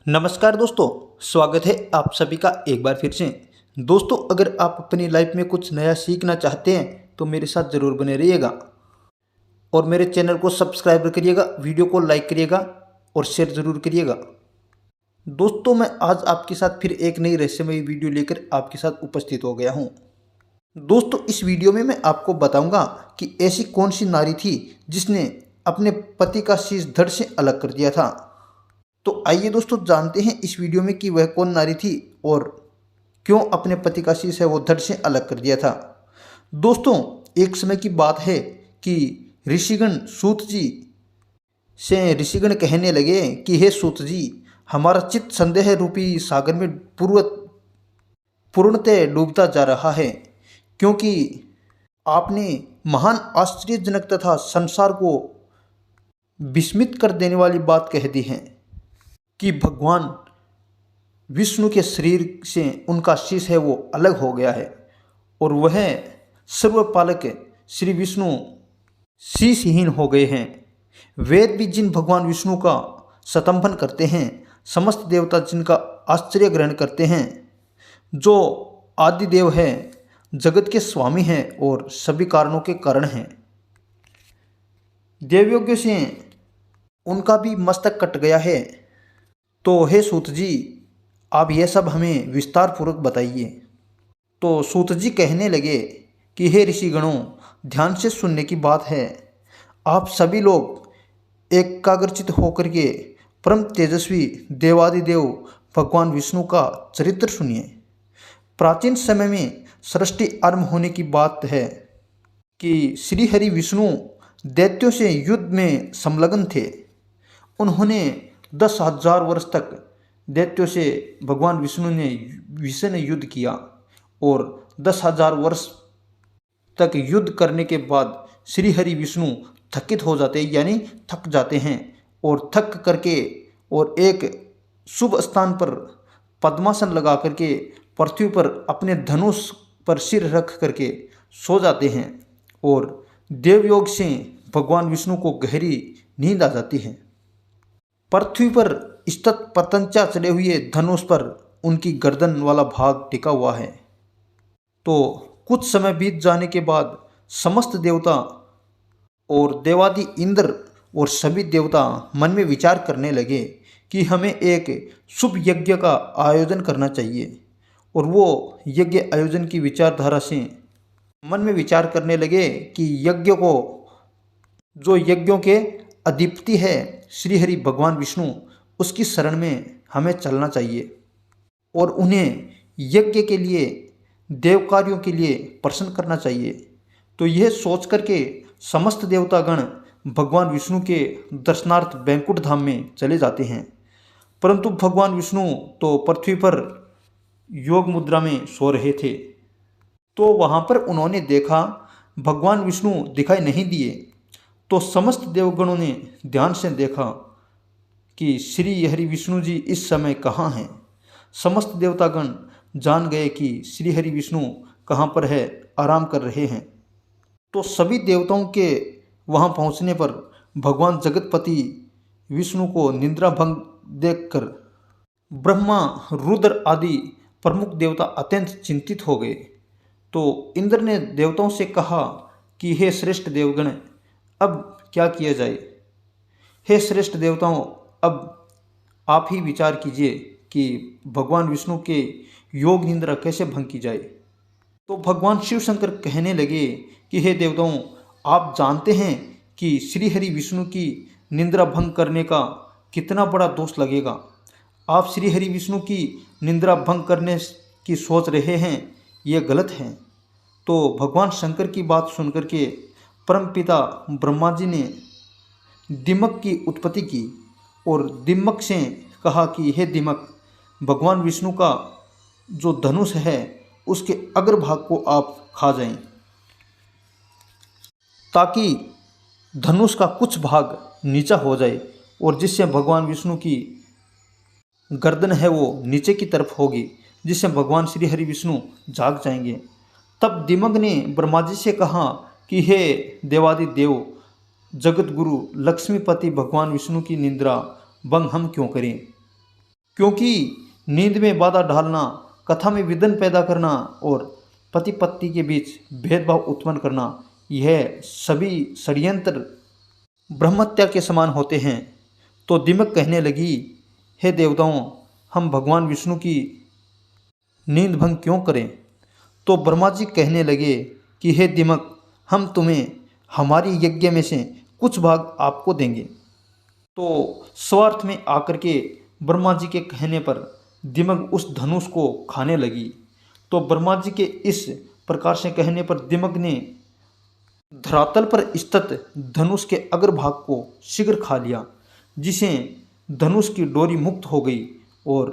नमस्कार दोस्तों, स्वागत है आप सभी का एक बार फिर से। दोस्तों, अगर आप अपनी लाइफ में कुछ नया सीखना चाहते हैं तो मेरे साथ ज़रूर बने रहिएगा और मेरे चैनल को सब्सक्राइब करिएगा, वीडियो को लाइक करिएगा और शेयर ज़रूर करिएगा। दोस्तों, मैं आज आपके साथ फिर एक नई रहस्यमयी वीडियो लेकर आपके साथ उपस्थित हो गया हूँ। दोस्तों, इस वीडियो में मैं आपको बताऊंगा कि ऐसी कौन सी नारी थी जिसने अपने पति का शीश धड़ से अलग कर दिया था। तो आइए दोस्तों, जानते हैं इस वीडियो में कि वह कौन नारी थी और क्यों अपने पति का शीश है वो धड़ से अलग कर दिया था। दोस्तों, एक समय की बात है कि ऋषिगण सूत ऋषिगण कहने लगे कि हे सूत जी, हमारा चित्त संदेह रूपी सागर में पूर्णतः डूबता जा रहा है, क्योंकि आपने महान आश्चर्यजनक तथा संसार को विस्मित कर देने वाली बात कह दी है कि भगवान विष्णु के शरीर से उनका शीश है वो अलग हो गया है और वह सर्वपालक श्री विष्णु शीशहीन हो गए हैं। वेद भी जिन भगवान विष्णु का स्तंभन करते हैं, समस्त देवता जिनका आश्चर्य ग्रहण करते हैं, जो आदिदेव है, जगत के स्वामी हैं और सभी कारणों के कारण हैं, देवयोग्य से उनका भी मस्तक कट गया है। तो हे सूत जी, आप यह सब हमें विस्तार पूर्वक बताइए। तो सूत जी कहने लगे कि हे ऋषिगणों, ध्यान से सुनने की बात है। आप सभी लोग एकाग्रचित होकर के परम तेजस्वी देवादिदेव भगवान विष्णु का चरित्र सुनिए। प्राचीन समय में सृष्टि आरंभ होने की बात है कि श्री हरि विष्णु दैत्यों से युद्ध में संलग्न थे। उन्होंने 10,000 वर्ष तक दैत्यों से भगवान विष्णु ने भीषण युद्ध किया और 10,000 वर्ष तक युद्ध करने के बाद श्री हरि विष्णु थकित हो जाते यानी थक जाते हैं और थक करके और एक शुभ स्थान पर पद्मासन लगा करके पृथ्वी पर अपने धनुष पर सिर रख करके सो जाते हैं और देवयोग से भगवान विष्णु को गहरी नींद आ जाती है। पृथ्वी पर स्थित पतंचा चढ़े हुए धनुष पर उनकी गर्दन वाला भाग टिका हुआ है। तो कुछ समय बीत जाने के बाद समस्त देवता और देवादि इंद्र और सभी देवता मन में विचार करने लगे कि हमें एक शुभ यज्ञ का आयोजन करना चाहिए और वो यज्ञ आयोजन की विचारधारा से मन में विचार करने लगे कि यज्ञ को, जो यज्ञों के अधिपति है श्री हरि भगवान विष्णु, उसकी शरण में हमें चलना चाहिए और उन्हें यज्ञ के लिए, देव कार्यों के लिए प्रसन्न करना चाहिए। तो यह सोच करके समस्त देवतागण भगवान विष्णु के दर्शनार्थ बैंकुट धाम में चले जाते हैं, परंतु भगवान विष्णु तो पृथ्वी पर योग मुद्रा में सो रहे थे। तो वहाँ पर उन्होंने देखा भगवान विष्णु दिखाई नहीं दिए। तो समस्त देवगणों ने ध्यान से देखा कि श्री हरि विष्णु जी इस समय कहाँ हैं। समस्त देवतागण जान गए कि श्री हरि विष्णु कहाँ पर है, आराम कर रहे हैं। तो सभी देवताओं के वहाँ पहुँचने पर भगवान जगतपति विष्णु को निद्रा भंग देखकर ब्रह्मा, रुद्र आदि प्रमुख देवता अत्यंत चिंतित हो गए। तो इंद्र ने देवताओं से कहा कि हे श्रेष्ठ देवगण, अब क्या किया जाए। हे श्रेष्ठ देवताओं, अब आप ही विचार कीजिए कि भगवान विष्णु के योग निद्रा कैसे भंग की जाए। तो भगवान शिव शंकर कहने लगे कि हे देवताओं, आप जानते हैं कि श्री हरि विष्णु की निद्रा भंग करने का कितना बड़ा दोष लगेगा। आप श्री हरि विष्णु की निद्रा भंग करने की सोच रहे हैं, यह गलत है। तो भगवान शंकर की बात सुनकर के परमपिता ब्रह्मा जी ने दिमक की उत्पत्ति की और दिमक से कहा कि हे दिमक, भगवान विष्णु का जो धनुष है उसके अग्रभाग को आप खा जाएं, ताकि धनुष का कुछ भाग नीचा हो जाए और जिससे भगवान विष्णु की गर्दन है वो नीचे की तरफ होगी, जिससे भगवान श्री हरि विष्णु जाग जाएंगे। तब दिमक ने ब्रह्मा जी से कहा कि हे देवादि देव, जगत गुरु लक्ष्मीपति भगवान विष्णु की निद्रा भंग हम क्यों करें। क्योंकि नींद में बाधा डालना, कथा में विघ्न पैदा करना और पति पत्नी के बीच भेदभाव उत्पन्न करना, यह सभी षड्यंत्र ब्रह्महत्या के समान होते हैं। तो दिमक कहने लगी, हे देवताओं, हम भगवान विष्णु की नींद भंग क्यों करें? तो ब्रह्मा जी कहने लगे कि हे दिमक, हम तुम्हें हमारी यज्ञ में से कुछ भाग आपको देंगे। तो स्वार्थ में आकर के ब्रह्मा जी के कहने पर दिमक उस धनुष को खाने लगी। तो ब्रह्मा जी के इस प्रकार से कहने पर दिमक ने धरातल पर स्थित धनुष के अग्रभाग को शीघ्र खा लिया, जिसे धनुष की डोरी मुक्त हो गई और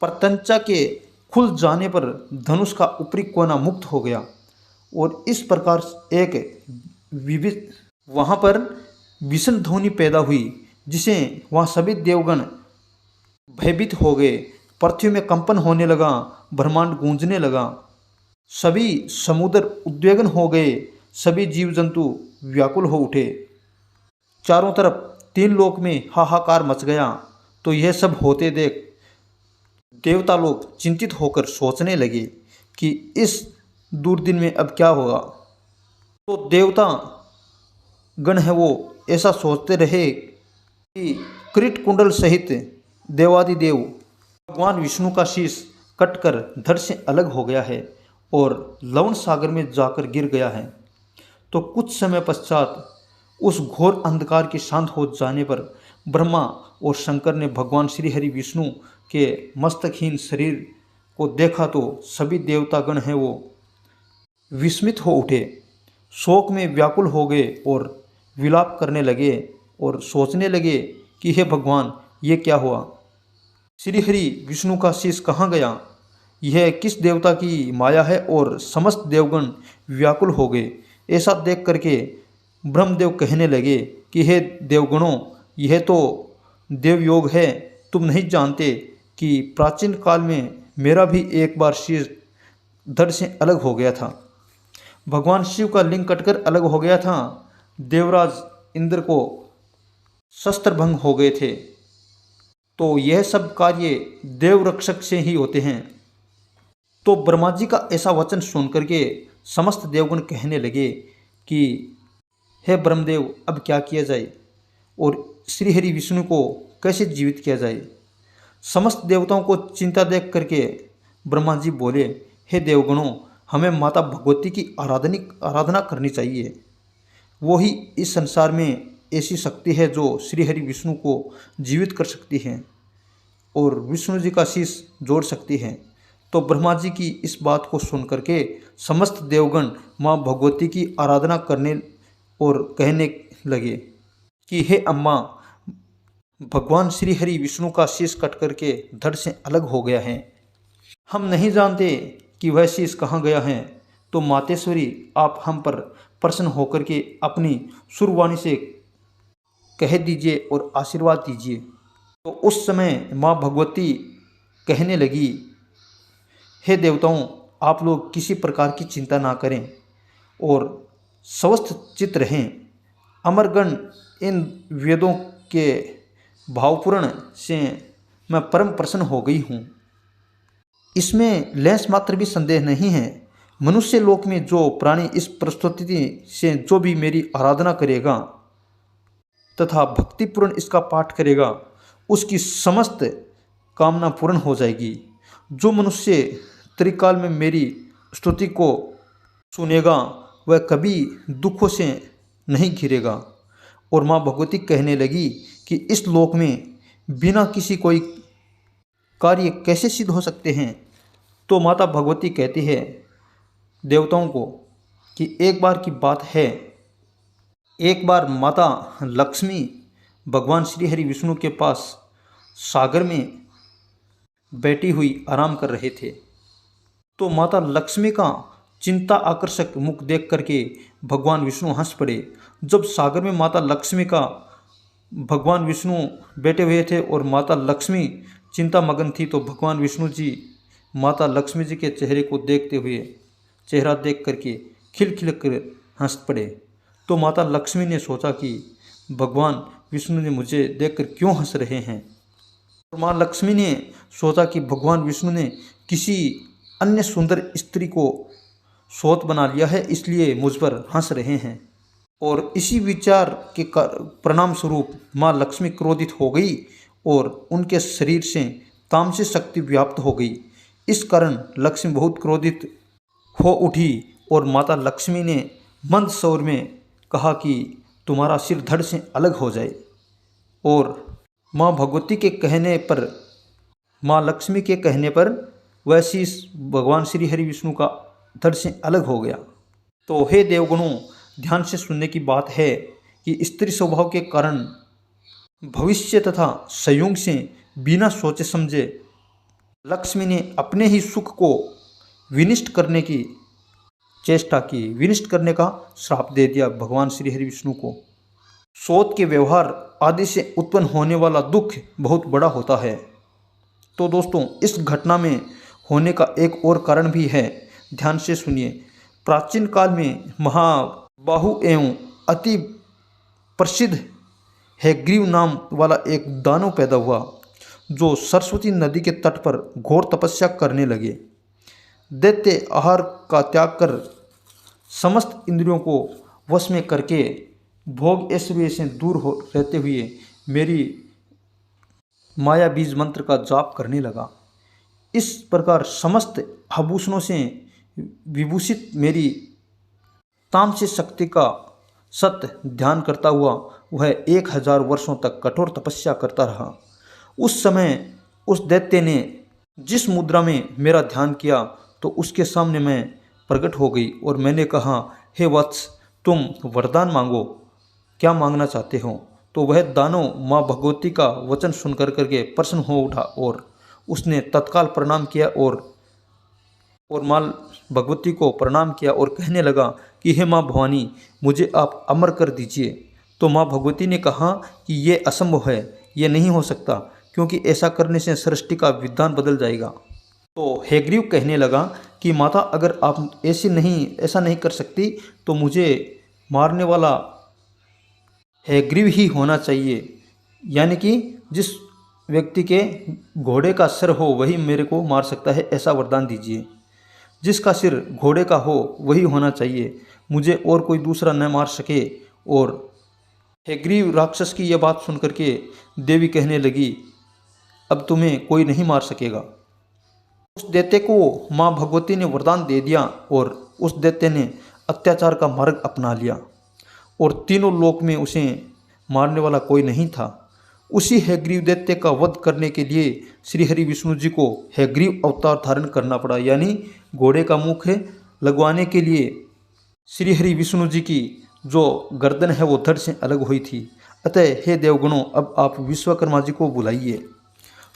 प्रत्यंचा के खुल जाने पर धनुष का ऊपरी कोना मुक्त हो गया। और इस प्रकार एक विविध वहाँ पर भीषण ध्वनि पैदा हुई, जिसे वहाँ सभी देवगण भयभीत हो गए। पृथ्वी में कंपन होने लगा, ब्रह्मांड गूंजने लगा, सभी समुद्र उद्वेगन हो गए, सभी जीव जंतु व्याकुल हो उठे, चारों तरफ तीन लोक में हाहाकार मच गया। तो यह सब होते देख देवता लोग चिंतित होकर सोचने लगे कि इस दुर्दिन में अब क्या होगा। तो देवता गण है वो ऐसा सोचते रहे कि कृत कुंडल सहित देवादिदेव भगवान विष्णु का शीश कटकर धड़ से अलग हो गया है और लवण सागर में जाकर गिर गया है। तो कुछ समय पश्चात उस घोर अंधकार के शांत हो जाने पर ब्रह्मा और शंकर ने भगवान श्री हरि विष्णु के मस्तकहीन शरीर को देखा। तो सभी देवतागण हैं वो विस्मित हो उठे, शोक में व्याकुल हो गए और विलाप करने लगे और सोचने लगे कि हे भगवान, ये क्या हुआ? श्री हरि विष्णु का शीश कहाँ गया? यह किस देवता की माया है? और समस्त देवगण व्याकुल हो गए। ऐसा देख करके ब्रह्मदेव कहने लगे कि हे देवगणों, यह तो देवयोग है। तुम नहीं जानते कि प्राचीन काल में मेरा भी एक बार शीश धड़ से अलग हो गया था। भगवान शिव का लिंग कटकर अलग हो गया था। देवराज इंद्र को शस्त्र भंग हो गए थे। तो यह सब कार्य देवरक्षक से ही होते हैं। तो ब्रह्मा जी का ऐसा वचन सुन करके समस्त देवगण कहने लगे कि हे ब्रह्मदेव, अब क्या किया जाए और श्री हरि विष्णु को कैसे जीवित किया जाए? समस्त देवताओं को चिंता देख करके ब्रह्मा जी बोले, हे देवगणों, हमें माता भगवती की आराधना करनी चाहिए। वो ही इस संसार में ऐसी शक्ति है जो श्री हरि विष्णु को जीवित कर सकती है और विष्णु जी का शीश जोड़ सकती है। तो ब्रह्मा जी की इस बात को सुन करके समस्त देवगण माँ भगवती की आराधना करने और कहने लगे कि हे अम्मा, भगवान श्री हरि विष्णु का शीश कट करके धड़ से अलग हो गया है। हम नहीं जानते कि वह शीश कहाँ गया है। तो मातेश्वरी, आप हम पर प्रसन्न होकर के अपनी सुरवाणी से कह दीजिए और आशीर्वाद दीजिए। तो उस समय माँ भगवती कहने लगी, हे देवताओं, आप लोग किसी प्रकार की चिंता ना करें और स्वस्थ चित्त रहें। अमरगण इन वेदों के भावपूर्ण से मैं परम प्रसन्न हो गई हूँ। इसमें लेस मात्र भी संदेह नहीं है। मनुष्य लोक में जो प्राणी इस प्रस्तुति से जो भी मेरी आराधना करेगा तथा भक्तिपूर्ण इसका पाठ करेगा, उसकी समस्त कामना पूर्ण हो जाएगी। जो मनुष्य त्रिकाल में मेरी स्तुति को सुनेगा, वह कभी दुखों से नहीं घिरेगा। और माँ भगवती कहने लगी कि इस लोक में बिना किसी कोई कार्य कैसे सिद्ध हो सकते हैं। तो माता भगवती कहती है देवताओं को कि एक बार की बात है, एक बार माता लक्ष्मी भगवान श्री हरि विष्णु के पास सागर में बैठी हुई आराम कर रहे थे। तो माता लक्ष्मी का चिंता आकर्षक मुख देख करके भगवान विष्णु हंस पड़े। जब सागर में माता लक्ष्मी का भगवान विष्णु बैठे हुए थे और माता लक्ष्मी चिंता मगन थी, तो भगवान विष्णु जी माता लक्ष्मी जी के चेहरे को देखते हुए चेहरा देख करके खिलखिल कर हंस पड़े। तो माता लक्ष्मी ने सोचा कि भगवान विष्णु ने मुझे देखकर क्यों हंस रहे हैं। माँ लक्ष्मी ने सोचा कि भगवान विष्णु ने किसी अन्य सुंदर स्त्री को सोत बना लिया है, इसलिए मुझ पर हंस रहे हैं। और इसी विचार के परिणाम स्वरूप माँ लक्ष्मी क्रोधित हो गई और उनके शरीर से तामसिक शक्ति व्याप्त हो गई। इस कारण लक्ष्मी बहुत क्रोधित हो उठी और माता लक्ष्मी ने मंद स्वर में कहा कि तुम्हारा सिर धड़ से अलग हो जाए। और माँ भगवती के कहने पर, माँ लक्ष्मी के कहने पर वह शीश भगवान श्री हरि विष्णु का धड़ से अलग हो गया। तो हे देवगणों, ध्यान से सुनने की बात है कि स्त्री स्वभाव के कारण भविष्य तथा संयोग से बिना सोचे समझे लक्ष्मी ने अपने ही सुख को विनष्ट करने की चेष्टा की, विनष्ट करने का श्राप दे दिया भगवान श्री हरि विष्णु को। सोत के व्यवहार आदि से उत्पन्न होने वाला दुख बहुत बड़ा होता है। तो दोस्तों, इस घटना में होने का एक और कारण भी है, ध्यान से सुनिए। प्राचीन काल में महाबाहु एवं अति प्रसिद्ध हैग्रीव नाम वाला एक दानव पैदा हुआ, जो सरस्वती नदी के तट पर घोर तपस्या करने लगे। दैत्य आहार का त्याग कर समस्त इंद्रियों को वश में करके भोग ऐश्वर्य से दूर हो रहते हुए मेरी माया बीज मंत्र का जाप करने लगा। इस प्रकार समस्त आभूषणों से विभूषित मेरी तामसिक शक्ति का सत्य ध्यान करता हुआ वह 1000 वर्षों तक कठोर तपस्या करता रहा। उस समय उस दैत्य ने जिस मुद्रा में मेरा ध्यान किया तो उसके सामने मैं प्रकट हो गई और मैंने कहा, हे वत्स, तुम वरदान मांगो, क्या मांगना चाहते हो। तो वह दानव माँ भगवती का वचन सुन करके प्रसन्न हो उठा और उसने तत्काल प्रणाम किया और माँ भगवती को प्रणाम किया और कहने लगा कि हे माँ भवानी, मुझे आप अमर कर दीजिए। तो माँ भगवती ने कहा कि ये असंभव है, ये नहीं हो सकता, क्योंकि ऐसा करने से सृष्टि का विधान बदल जाएगा। तो हैग्रीव कहने लगा कि माता, अगर आप ऐसा नहीं कर सकती तो मुझे मारने वाला हैग्रीव ही होना चाहिए, यानी कि जिस व्यक्ति के घोड़े का सिर हो वही मेरे को मार सकता है, ऐसा वरदान दीजिए। जिसका सिर घोड़े का हो वही होना चाहिए, मुझे और कोई दूसरा न मार सके। और हैग्रीव राक्षस की यह बात सुन करके देवी कहने लगी, अब तुम्हें कोई नहीं मार सकेगा। उस दैत्य को माँ भगवती ने वरदान दे दिया और उस दैत्य ने अत्याचार का मार्ग अपना लिया और तीनों लोक में उसे मारने वाला कोई नहीं था। उसी हैग्रीव दैत्य का वध करने के लिए श्री हरि विष्णु जी को हैग्रीव अवतार धारण करना पड़ा, यानी घोड़े का मुख लगवाने के लिए श्री हरि विष्णु जी की जो गर्दन है वो धड़ से अलग हुई थी। अतः हे देवगणों, अब आप विश्वकर्मा जी को बुलाइए।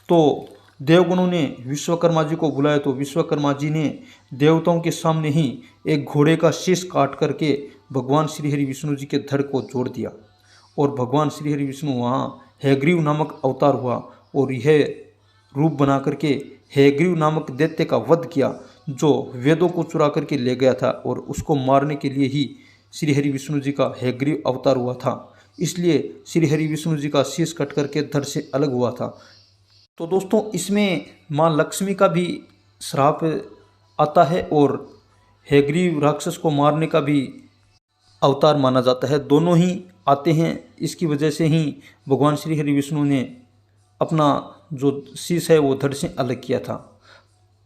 तो देवगणों ने विश्वकर्मा जी को बुलाया तो विश्वकर्मा जी ने देवताओं के सामने ही एक घोड़े का शीश काट करके भगवान श्री हरि विष्णु जी के धड़ को जोड़ दिया और भगवान श्री हरि विष्णु वहाँ हैग्रीव नामक अवतार हुआ और यह रूप बना करके हैग्रीव नामक दैत्य का वध किया, जो वेदों को चुरा करके ले गया था और उसको मारने के लिए ही श्री हरि विष्णु जी का हैग्रीव अवतार हुआ था। इसलिए श्री हरि विष्णु जी का शीश कट करके धड़ से अलग हुआ था। तो दोस्तों, इसमें माँ लक्ष्मी का भी श्राप आता है और हैग्रीव राक्षस को मारने का भी अवतार माना जाता है, दोनों ही आते हैं। इसकी वजह से ही भगवान श्री हरि विष्णु ने अपना जो शीश है वो धड़ से अलग किया था।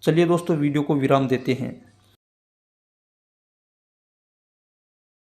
चलिए दोस्तों, वीडियो को विराम देते हैं।